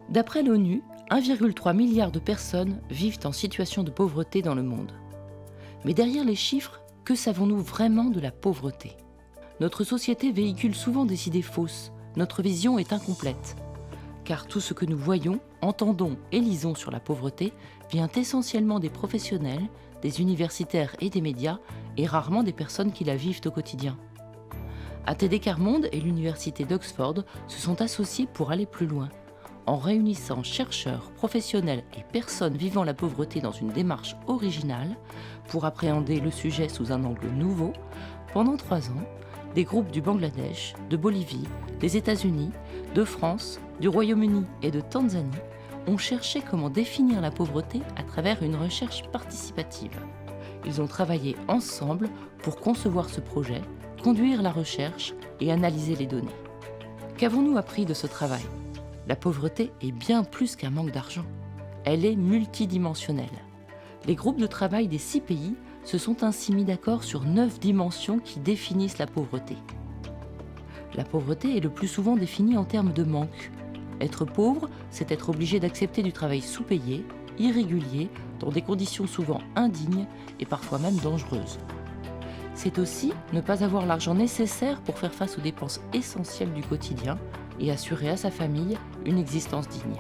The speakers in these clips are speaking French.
D'après l'ONU, 1,3 milliard de personnes vivent en situation de pauvreté dans le monde. Mais derrière les chiffres, que savons-nous vraiment de la pauvreté ? Notre société véhicule souvent des idées fausses, notre vision est incomplète. Car tout ce que nous voyons, entendons et lisons sur la pauvreté vient essentiellement des professionnels, des universitaires et des médias, et rarement des personnes qui la vivent au quotidien. ATD Quart Monde et l'Université d'Oxford se sont associés pour aller plus loin, en réunissant chercheurs, professionnels et personnes vivant la pauvreté dans une démarche originale pour appréhender le sujet sous un angle nouveau. Pendant 3 ans, des groupes du Bangladesh, de Bolivie, des États-Unis, de France, du Royaume-Uni et de Tanzanie ont cherché comment définir la pauvreté à travers une recherche participative. Ils ont travaillé ensemble pour concevoir ce projet, conduire la recherche et analyser les données. Qu'avons-nous appris de ce travail ? La pauvreté est bien plus qu'un manque d'argent. Elle est multidimensionnelle. Les groupes de travail des 6 pays se sont ainsi mis d'accord sur 9 dimensions qui définissent la pauvreté. La pauvreté est le plus souvent définie en termes de manque. Être pauvre, c'est être obligé d'accepter du travail sous-payé, irrégulier, dans des conditions souvent indignes et parfois même dangereuses. C'est aussi ne pas avoir l'argent nécessaire pour faire face aux dépenses essentielles du quotidien et assurer à sa famille une existence digne.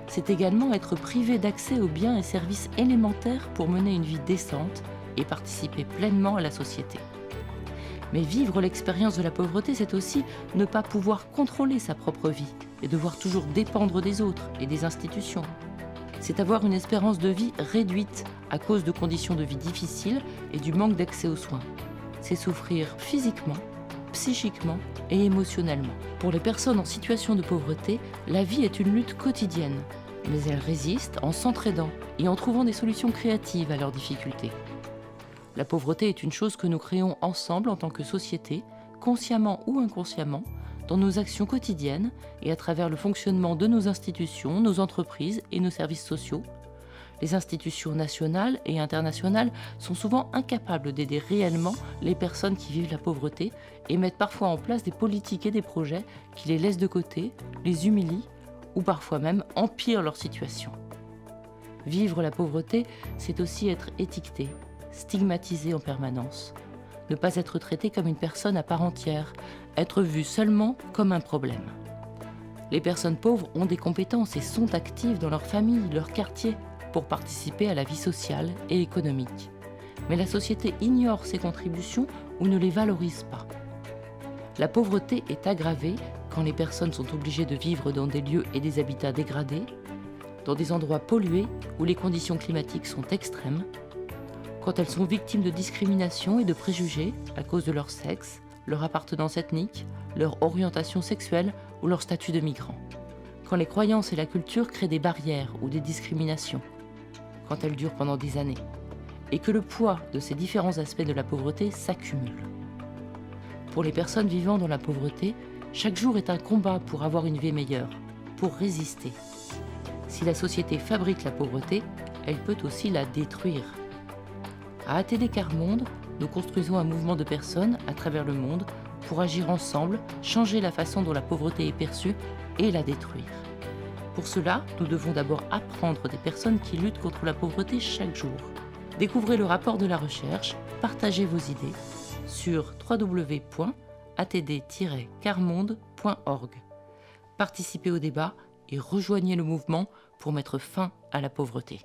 C'est également être privé d'accès aux biens et services élémentaires pour mener une vie décente et participer pleinement à la société. Mais vivre l'expérience de la pauvreté, c'est aussi ne pas pouvoir contrôler sa propre vie et devoir toujours dépendre des autres et des institutions. C'est avoir une espérance de vie réduite à cause de conditions de vie difficiles et du manque d'accès aux soins. C'est souffrir physiquement, psychiquement et émotionnellement. Pour les personnes en situation de pauvreté, la vie est une lutte quotidienne, mais elles résistent en s'entraidant et en trouvant des solutions créatives à leurs difficultés. La pauvreté est une chose que nous créons ensemble en tant que société, consciemment ou inconsciemment, dans nos actions quotidiennes et à travers le fonctionnement de nos institutions, nos entreprises et nos services sociaux. Les institutions nationales et internationales sont souvent incapables d'aider réellement les personnes qui vivent la pauvreté et mettent parfois en place des politiques et des projets qui les laissent de côté, les humilient ou parfois même empirent leur situation. Vivre la pauvreté, c'est aussi être étiqueté, stigmatisé en permanence. Ne pas être traité comme une personne à part entière, être vu seulement comme un problème. Les personnes pauvres ont des compétences et sont actives dans leur famille, leur quartier, pour participer à la vie sociale et économique. Mais la société ignore ces contributions ou ne les valorise pas. La pauvreté est aggravée quand les personnes sont obligées de vivre dans des lieux et des habitats dégradés, dans des endroits pollués où les conditions climatiques sont extrêmes, quand elles sont victimes de discrimination et de préjugés à cause de leur sexe, leur appartenance ethnique, leur orientation sexuelle ou leur statut de migrant. Quand les croyances et la culture créent des barrières ou des discriminations, quand elles durent pendant des années, et que le poids de ces différents aspects de la pauvreté s'accumule. Pour les personnes vivant dans la pauvreté, chaque jour est un combat pour avoir une vie meilleure, pour résister. Si la société fabrique la pauvreté, elle peut aussi la détruire. À ATD Quart Monde, nous construisons un mouvement de personnes à travers le monde pour agir ensemble, changer la façon dont la pauvreté est perçue et la détruire. Pour cela, nous devons d'abord apprendre des personnes qui luttent contre la pauvreté chaque jour. Découvrez le rapport de la recherche, partagez vos idées sur www.atd-quartmonde.org. Participez au débat et rejoignez le mouvement pour mettre fin à la pauvreté.